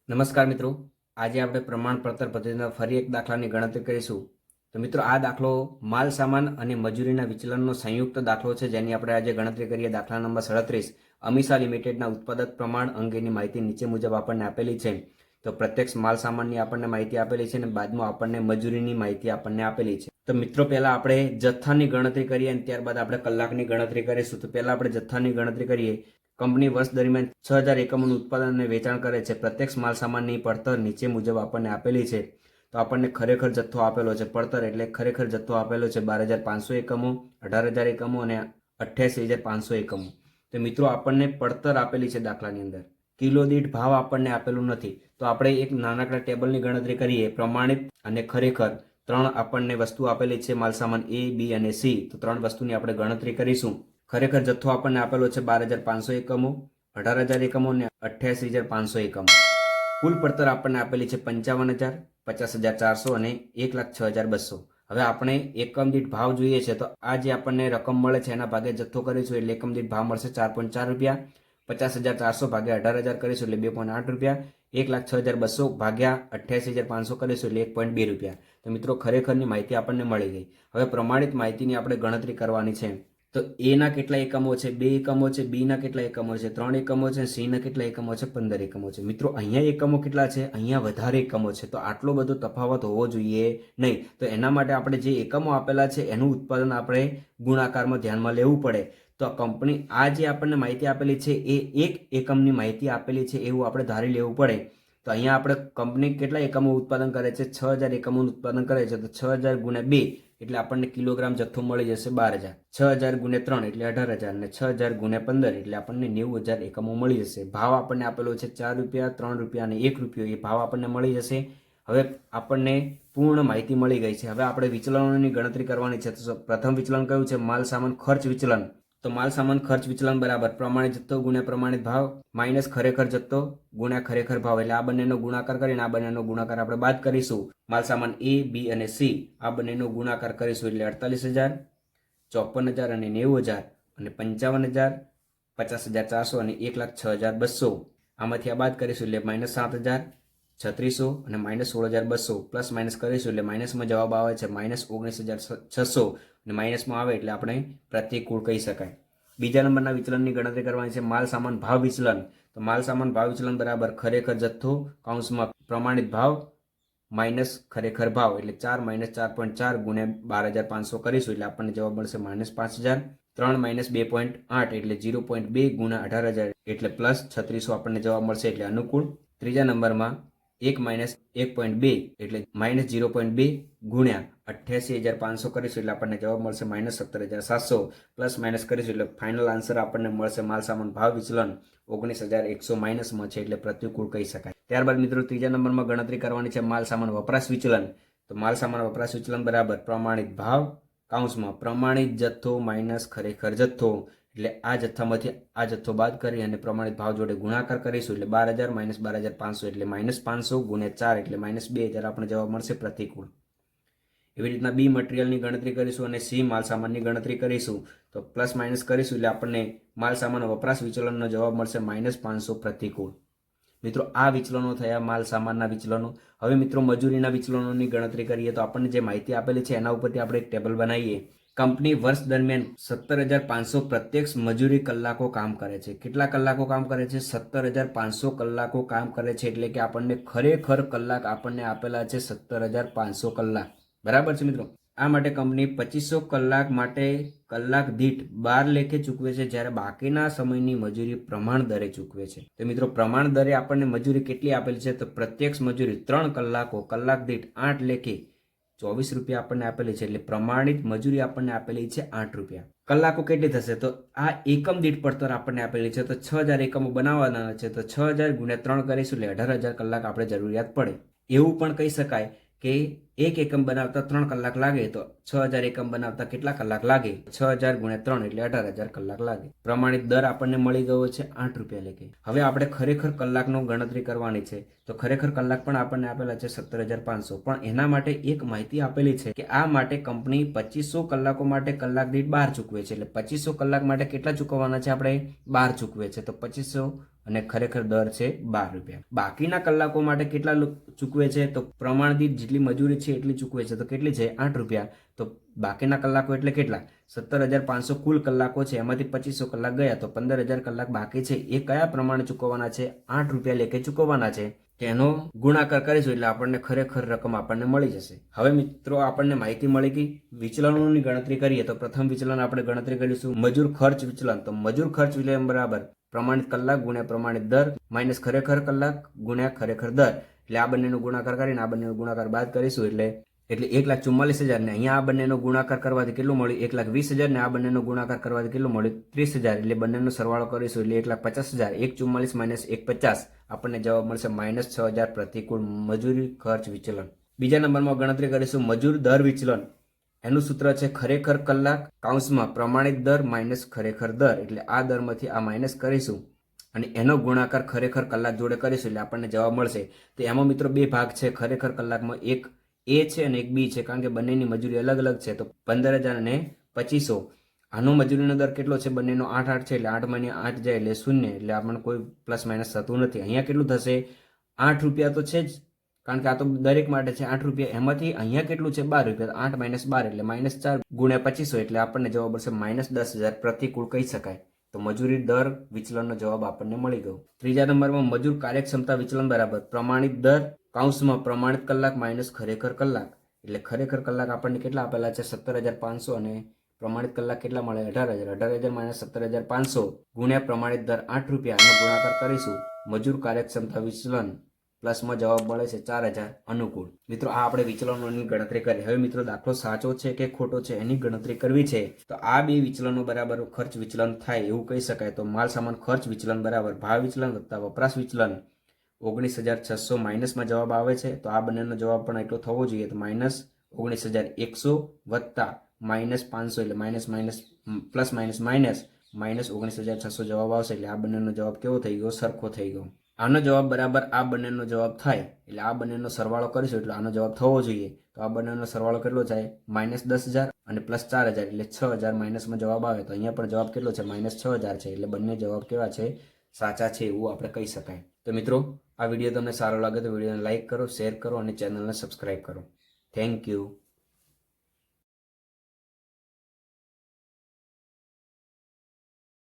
નમસ્કાર મિત્રો, આજે આપણે પ્રમાણપત્ર પદ્ધતિના ફરી એક દાખલાની ગણતરી કરીશું. તો મિત્રો, આ દાખલો માલ સામાન અને મજૂરીના વિચલનનો સંયુક્ત દાખલો છે, જેની આપણે આજે ગણતરી કરીએ. દાખલા નંબર 37 અમીષા લિમિટેડના ઉત્પાદક પ્રમાણ અંગેની માહિતી નીચે મુજબ આપણને આપેલી છે. તો પ્રત્યક્ષ માલ સામાનની આપણને માહિતી આપેલી છે અને બાદમાં આપણને મજૂરીની માહિતી આપણને આપેલી છે. તો મિત્રો, પહેલા આપણે જથ્થાની ગણતરી કરીએ અને ત્યારબાદ આપણે કલાકની ગણતરી કરીશું. તો પહેલા આપણે જથ્થાની ગણતરી કરીએ. કંપની વર્ષ દરમિયાન 6000 એકમોનું ઉત્પાદન અને વેચાણ કરે છે. પ્રત્યક્ષ માલ સામાનની પડતર નીચે મુજબ આપણને આપેલી છે. તો આપણને ખરેખર જથ્થો આપેલો છે. પડતર એટલે ખરેખર જથ્થો આપેલો છે 12500 એકમો, 18000 એકમો અને 88500 એકમો. તો મિત્રો, આપણને પડતર આપેલી છે દાખલાની અંદર. કિલો દીઠ ભાવ આપણને આપેલું નથી. તો આપણે એક નાનકડા ટેબલની ગણતરી કરીએ. પ્રમાણિત અને ખરેખર ત્રણ આપણને વસ્તુ આપેલી છે, માલસામાન A, B અને C. તો ત્રણ વસ્તુની આપણે ગણતરી કરીશું. ખરેખર જથ્થો આપણને આપેલો છે 12500 એકમો, 18000 એકમો અને 88500 એકમો. કુલ પડતર આપણને આપેલી છે 55000, 50400 અને 1,06,200. હવે આપણે એકમ દીઠ ભાવ જોઈએ છે. તો આ જે આપણને રકમ મળે છે એના ભાગે જથ્થો કરીશું એટલે એકમ દીઠ ભાવ મળશે 4.4 રૂપિયા. 50400 ભાગ્યા 18000 કરીશું એટલે 2.8 રૂપિયા. 1,06,200 ભાગ્યા 88500 કરીશું એટલે 1.2 રૂપિયા. તો મિત્રો, ખરેખરની માહિતી આપણને મળી ગઈ. હવે પ્રમાણિત માહિતીની આપણે ગણતરી કરવાની છે. તો A ના કેટલા એકમો છે? 2 એકમો છે. B ના કેટલા એકમો છે? 3 એકમો છે. C ના કેટલા એકમો છે? 15 એકમો છે. મિત્રો, અહીંયા એકમો કેટલા છે? અહીંયા વધારે એકમો છે. તો આટલો બધો તફાવત હોવો જોઈએ નહીં. તો એના માટે આપણે જે એકમો આપેલા છે એનું ઉત્પાદન આપણે ગુણાકારમાં ધ્યાનમાં લેવું પડે. તો કંપની આ જે આપણને માહિતી આપેલી છે એ એક એકમની માહિતી આપેલી છે એવું આપણે ધારી લેવું પડે. તો અહીંયા આપણે કંપની કેટલા એકમો ઉત્પાદન કરે છે? 6000 એકમોનું ઉત્પાદન કરે છે. તો 6000 ગુણ્યા 2 એટલે આપણને કિલોગ્રામ જથ્થો મળી જશે 12000. 6000 ગુણ્યા 3 એટલે 18000 અને 6000 ગુણ્યા 15 એટલે આપણને 90000 એકમો મળી જશે. ભાવ આપણને આપેલો છે 4 રૂપિયા, 3 રૂપિયા અને 1 રૂપિયો. એ ભાવ આપણને મળી જશે. હવે આપણને પૂર્ણ માહિતી મળી ગઈ છે. હવે આપણે વિચલનોની ગણતરી કરવાની છે. તો પ્રથમ વિચલન કયું છે? માલ સામાન ખર્ચ વિચલન. તો માલ સામાન ખર્ચ વિચલન બરાબર પ્રમાણિત જથ્થો ગુણ્યા પ્રમાણિત ભાવ માઇનસ ખરેખર જથ્થો ગુણ્યા ખરેખર ભાવ. એટલે આ બંનેનો ગુણાકાર કરીને આ બંનેનો ગુણાકાર આપણે બાદ કરીશું. માલ સામાન A, B અને C આ બંનેનો ગુણાકાર કરીશું એટલે 48000, 54000 અને 90000 અને 55000, 50400 અને 1,06,200. આમાંથી આ બાદ કરીશું એટલે માઇનસ 7000, 3600 અને માઇનસ 16200. પ્લસ માઇનસ કરીશું એટલે માઇનસમાં જવાબ આવે છે માઇનસ 19600 અને માઇનસમાં આવે એટલે આપણે પ્રતિકૂળ કહી શકાય. બીજા નંબરના વિચલનની ગણતરી કરવાની છે. માલ સામાન ભાવ વિચલન. તો માલ સામાન ભાવ વિચલન બરાબર ખરેખર જથ્થો કૌંસમાં પ્રમાણિત ભાવ માઇનસ ખરેખર ભાવ એટલે 4 માઇનસ 4.4 ગુણ્યા 12500 કરીશું એટલે આપણને જવાબ મળશે માઇનસ 5000. 3 માઇનસ 2.8 એટલે 0.2 ગુણ્યા 18000 એટલે પ્લસ 3600 આપણને જવાબ મળશે એટલે અનુકૂળ. ત્રીજા નંબરમાં 1 માઇનસ 1.2 એટલે માઇનસ 0.2 ગુણ્યા 88500 કરીશું એટલે આપણને જવાબ મળશે માઇનસ 17700. પ્લસ માઇનસ કરીશું એટલે ફાઇનલ આન્સર આપણને મળશે માલ સામાન ભાવ વિચલન 19100 માઇનસમાં છે એટલે પ્રતિકૂળ કહી શકાય. ત્યારબાદ મિત્રો, ત્રીજા નંબરમાં ગણતરી કરવાની છે માલ સામાન વપરાશ વિચલન. તો માલ સામાન વપરાશ વિચલન બરાબર પ્રમાણિત ભાવ કૌંસમાં પ્રમાણિત જથ્થો માઇનસ ખરેખર જથ્થો. એટલે આ જથ્થામાંથી આ જથ્થો બાદ કરી અને પ્રમાણિત ભાવ જોડે ગુણાકાર કરીશું એટલે 12000 માઇનસ 12500 એટલે માઇનસ 500 ગુણ્યા 4 એટલે માઇનસ 2000 આપણે જવાબ મળશે પ્રતિકૂળ. એવી રીતના B મટીરિયલની ગણતરી કરીશું અને C માલ સામાનની ગણતરી કરીશું. તો પ્લસ માઇનસ કરીશું એટલે આપણને માલ સામાન વપરાશ વિચલનનો જવાબ મળશે માઇનસ 500 પ્રતિકૂળ. મિત્રો, આ વિચલનો થયા માલ સામાનના વિચલનો. હવે મિત્રો, મજૂરીના વિચલનોની ગણતરી કરીએ. તો આપણને જે માહિતી આપેલી છે એના ઉપરથી આપણે એક ટેબલ બનાવીએ. કંપની વર્ષ દરમિયાન 17500 પ્રત્યક્ષ મજૂરી કલાકો કામ કરે છે. કેટલા કલાકો કામ કરે છે? 17500 કલાકો કામ કરે છે. એટલે કે આપણને ખરેખર કલાક આપણને આપેલા છે 17500 કલાક. બરાબર છે મિત્રો. આ માટે કંપની 2500 કલાક માટે કલાક દીઠ 12 લેખે ચૂકવે છે, જ્યારે બાકીના સમયની મજૂરી પ્રમાણ દરે ચૂકવે છે. તો મિત્રો, પ્રમાણ દરે આપણને મજૂરી કેટલી આપેલી છે? તો પ્રત્યક્ષ મજૂરી 3 કલાકો કલાક દીઠ 8 લેખે 24 રૂપિયા આપણને આપેલી છે. એટલે પ્રમાણિત મજૂરી આપણને આપેલી છે 8 રૂપિયા. કલાકો કેટલી થશે? તો આ એકમ દીઠ પડતર આપણને આપેલી છે. તો 6000 એકમો બનાવવાના છે. તો 6000 ગુણ્યા 3 કરીશું એટલે 18000 કલાક આપણે જરૂરિયાત પડે. એવું પણ કહી શકાય કે એક એકમ બનાવતા 3 કલાક લાગે તો 6000 એકમ બનાવતા કેટલા કલાક લાગે? 6000 ગુણ્યા 3 એટલે 18000 કલાક લાગે. પ્રમાણિત દર આપણને મળી ગયો છે 8 રૂપિયા લેખે. હવે આપણે ખરેખર કલાકનો ગણતરી કરવાની છે. તો ખરેખર કલાક પણ આપણને આપેલા છે 17500. પણ એના માટે એક માહિતી આપેલી છે કે આ માટે કંપની 2500 કલાકો માટે કલાક દીઠ 12 ચૂકવે છે. એટલે 2500 કલાક માટે કેટલા ચૂકવવાના છે? આપણે 12 ચૂકવે છે. તો 2500 અને ખરેખર દર છે 12 રૂપિયા. બાકીના કલાકો માટે કેટલા ચૂકવે છે? તો પ્રમાણ દીઠ જેટલી મજૂરી છે એટલી ચૂકવે છે. તો કેટલી છે? 8 રૂપિયા. તો બાકીના કલાકો એટલે કેટલા? 17500 કુલ કલાકો છે, એમાંથી 2500 કલાક ગયા તો 15000 કલાક બાકી છે. એ કયા પ્રમાણે ચૂકવવાના છે? 8 રૂપિયા લેખે ચૂકવવાના છે. તેનો ગુણાકાર કરીશું એટલે આપણને ખરેખર રકમ આપણને મળી જશે. હવે મિત્રો આપણને માહિતી મળી ગઈ. વિચલનોની ગણતરી કરીએ તો પ્રથમ વિચલન આપણે ગણતરી કરીશું મજૂર ખર્ચ વિચલન. તો મજૂર ખર્ચ વિચલન બરાબર પ્રમાણિત કલાક ગુણ્યા પ્રમાણિત દર માઇનસ ખરેખર કલાક ગુણ્યા ખરેખર દર. એટલે આ બંનેનો ગુણાકાર કરીને આ બંનેનો ગુણાકાર બાદ કરીશું એટલે 1,44,000 ને અહીંયા આ બંનેનો ગુણાકાર કરવાથી કેટલું મળ્યું? 1,20,000 ને આ બંનેનો ગુણાકાર કરવાથી કેટલું મળ્યું? 30,000. એટલે બંનેનો સરવાળો કરીશું એટલે 1,50,000. 1,44 માઇનસ 1,50 આપણને જવાબ મળશે -6,000 પ્રતિકૂળ મજૂરી ખર્ચ વિચલન. બીજા નંબરમાં ગણતરી કરીશું મજૂર દર વિચલન. એનું સૂત્ર છે ખરેખર કલાક કૌંસમાં પ્રમાણિત દર માઇનસ ખરેખર દર. એટલે આ દરમાંથી આ માઇનસ કરીશું અને એનો ગુણાકાર ખરેખર કલાક જોડે કરીશું એટલે આપણને જવાબ મળશે. તો એમાં મિત્રો બે ભાગ છે ખરેખર કલાકમાં, એક એ છે અને એક બી છે, કારણ કે બંનેની મજૂરી અલગ અલગ છે. તો 15,000 અને 2500. આનો મજૂરીનો દર કેટલો છે? બંનેનો 8 છે એટલે 8 માંથી 8 જાય એટલે 0. એટલે આપણને કોઈ પ્લસ માઇનસ થતું નથી. અહીંયા કેટલું થશે? 8 રૂપિયા તો છે જ, કારણ કે આ તો દરેક માટે છે 8 રૂપિયા. એમાંથી અહીંયા કેટલું છે? 12 રૂપિયા. 8 માઇનસ 12 એટલે -4 ગુણ્યા 2500 એટલે આપણને જવાબ મળશે -10,000 પ્રતિકૂળ કહી શકાય. તો મજૂરી દર વિચલનનો જવાબ આપણને મળી ગયો. ત્રીજા નંબરમાં મજૂર કાર્યક્ષમતા વિચલન બરાબર પ્રમાણિત દર કૌંસમાં પ્રમાણિત કલાક માઇનસ ખરેખર કલાક. એટલે ખરેખર કલાક આપણને કેટલા આપેલા છે? 17,500 અને પ્રમાણિત કલાક કેટલા મળે? 18,000. 18,000 માઇનસ 17,500 ગુણ્યા પ્રમાણિત દર 8 રૂપિયાનો ગુણાકાર કરીશું. મજૂર કાર્યક્ષમતા વિચલન પ્લસમાં જવાબ મળે છે 4,000 અનુકૂળ. મિત્રો આ આપણે વિચલનોની ગણતરી કરી. હવે મિત્રો દાખલો સાચો છે કે ખોટો છે એની ગણતરી કરવી છે. તો આ બે વિચલનો બરાબર ખર્ચ વિચલન થાય એવું કહી શકાય. તો માલ સામાન ખર્ચ વિચલન બરાબર ભાવ વિચલન વત્તા વપરાશ વિચલન 19,600 માઇનસમાં જવાબ આવે છે. તો આ બંનેનો જવાબ પણ એટલો થવો જોઈએ. તો -19,100 વત્તા -500 એટલે minus minus plus minus minus -19,600 જવાબ આવશે. એટલે આ બંનેનો જવાબ કેવો થઈ ગયો? સરખો થઈ ગયો. આનો જવાબ બરાબર આ બંનેનો જવાબ થાય એટલે આ બંનેનો સરવાળો કરીશું એટલે આનો જવાબ થવો જોઈએ. તો આ બંનેનો સરવાળો કેટલો થાય? -10,000 અને +4,000 એટલે 6,000 માઇનસમાં જવાબ આવે. તો અહીંયા પણ જવાબ કેટલો છે? -6,000 છે. એટલે બંને જવાબ કેવા છે? સાચા છે એવું આપણે કહી શકાય. તો મિત્રો આ વિડીયો તમને સારો લાગે તો વિડીયોને લાઇક કરો, શેર કરો અને ચેનલને સબસ્ક્રાઇબ કરો. Thank you.